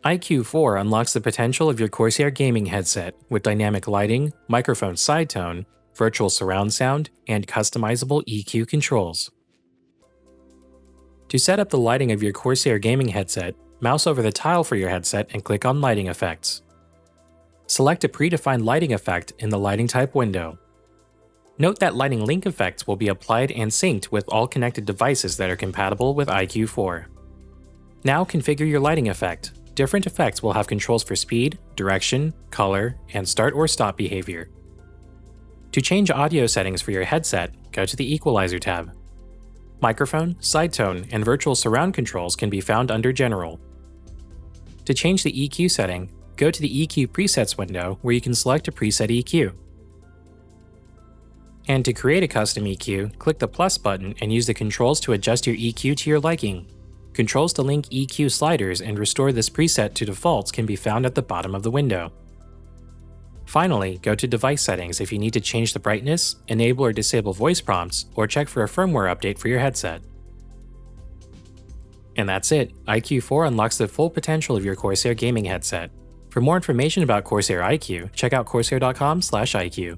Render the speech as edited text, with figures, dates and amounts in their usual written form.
iQ4 unlocks the potential of your Corsair gaming headset with dynamic lighting, microphone side tone, virtual surround sound, and customizable EQ controls. To set up the lighting of your Corsair gaming headset, mouse over the tile for your headset and click on Lighting Effects. Select a predefined lighting effect in the lighting type window. Note that lighting link effects will be applied and synced with all connected devices that are compatible with iQ4. Now configure your lighting effect. Different effects will have controls for speed, direction, color, and start or stop behavior. To change audio settings for your headset, go to the Equalizer tab. Microphone, side tone, and virtual surround controls can be found under General. To change the EQ setting, go to the EQ Presets window where you can select a preset EQ. And to create a custom EQ, click the plus button and use the controls to adjust your EQ to your liking. Controls to link EQ sliders and restore this preset to defaults can be found at the bottom of the window. Finally, go to Device Settings if you need to change the brightness, enable or disable voice prompts, or check for a firmware update for your headset. And that's it, iQ4 unlocks the full potential of your Corsair gaming headset. For more information about Corsair iQ, check out corsair.com/iq.